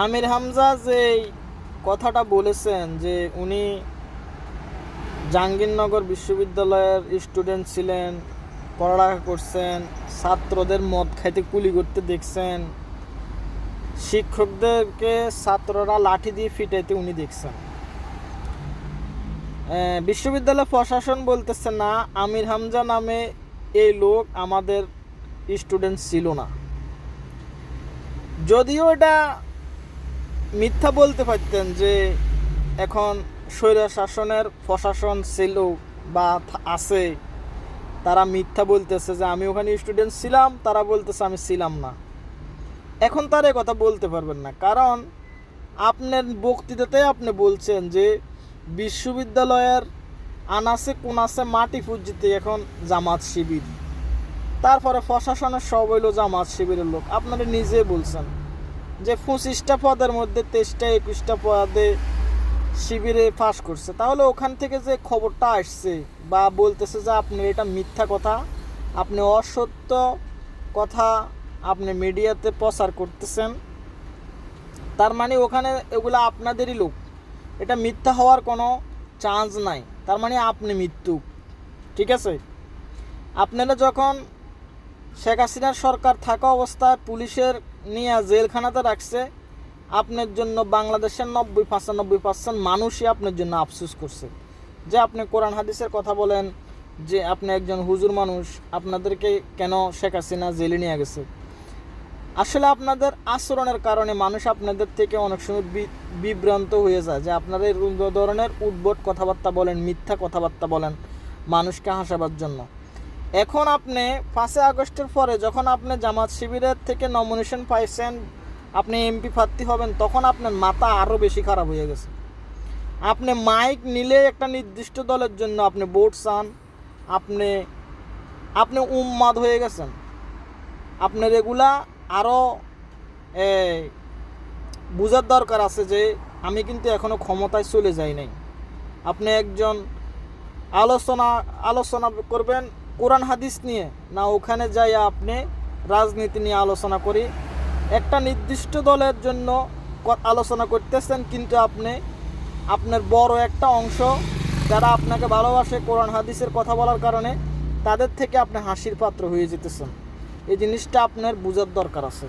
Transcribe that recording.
আমির হামজা যে কথাটা বলেছেন যে উনি জাহাঙ্গীরনগর বিশ্ববিদ্যালয়ের স্টুডেন্ট ছিলেন, পড়ালেখা করছেন, ছাত্রদের মদ খাইতে কুলি করতে দেখছেন, শিক্ষকদেরকে ছাত্ররা লাঠি দিয়ে ফিটাইতে উনি দেখছেন। বিশ্ববিদ্যালয় প্রশাসন বলতেছে না আমির হামজা নামে এই লোক আমাদের স্টুডেন্ট ছিল না। যদিও এটা মিথ্যা বলতে পারতেন যে এখন স্বৈর শাসনের প্রশাসন ছিল বা আছে, তারা মিথ্যা বলতেছে যে আমি ওখানে স্টুডেন্ট ছিলাম, তারা বলতেছে আমি ছিলাম না। এখন তার এ কথা বলতে পারবেন না, কারণ আপনার বক্তৃতাতে আপনি বলছেন যে বিশ্ববিদ্যালয়ের আনাসে কোনাসে মাটি ফুজিতে এখন জামাত শিবির, তারপরে প্রশাসনের সব হইল জামাত শিবিরের লোক। আপনারা নিজে বলছেন যে 25টা পদের মধ্যে 23টা 21টা পদে শিবিরে পাস করছে। তাহলে ওখান থেকে যে খবরটা আসছে বা বলতেছে যে আপনি এটা মিথ্যা কথা, আপনি অসত্য কথা আপনি মিডিয়াতে প্রচার করতেছেন, তার মানে ওখানে এগুলো আপনাদেরই লোক, এটা মিথ্যা হওয়ার কোনো চান্স নাই। তার মানে আপনি মৃত্যু, ঠিক আছে? আপনারা যখন শেখ হাসিনার সরকার থাকা অবস্থায় পুলিশের নিয়ে জেলখানাতে রাখছে, আপনার জন্য বাংলাদেশের 90-95% মানুষই আপনার জন্য আফসোস করছে যে আপনি কোরআন হাদিসের কথা বলেন, যে আপনি একজন হুজুর মানুষ, আপনাদেরকে কেন শেখ হাসিনা জেলে নিয়ে গেছে। আসলে আপনাদের আচরণের কারণে মানুষ আপনাদের থেকে অনেক সময় বিভ্রান্ত হয়ে যায় যে আপনারা এই ধরনের উদ্ভট কথাবার্তা বলেন, মিথ্যা কথাবার্তা বলেন মানুষকে হাসাবার জন্য। এখন আপনি 5 আগস্টের পরে যখন আপনি জামাত শিবিরের থেকে নমিনেশন পাইছেন, আপনি এমপি প্রার্থী হবেন, তখন আপনার মাথা আরও বেশি খারাপ হয়ে গেছে। আপনি মাইক নিলে একটা নির্দিষ্ট দলের জন্য আপনি ভোট চান, আপনি উন্মাদ হয়ে গেছেন। আপনার এগুলা আরও বোঝার দরকার আছে যে আমি কিন্তু এখনও ক্ষমতায় চলে যাই নাই। আপনি একজন আলোচনা করবেন কোরআন হাদিস নিয়ে, না ওখানে যাই আপনি রাজনীতি নিয়ে আলোচনা করি। একটা নির্দিষ্ট দলের জন্য আলোচনা করতেছেন, কিন্তু আপনি আপনার বড় একটা অংশ যারা আপনাকে ভালোবাসে কোরআন হাদিসের কথা বলার কারণে, তাদের থেকে আপনি হাসির পাত্র হয়ে যেতেছেন। এই জিনিসটা আপনার বোঝার দরকার আছে।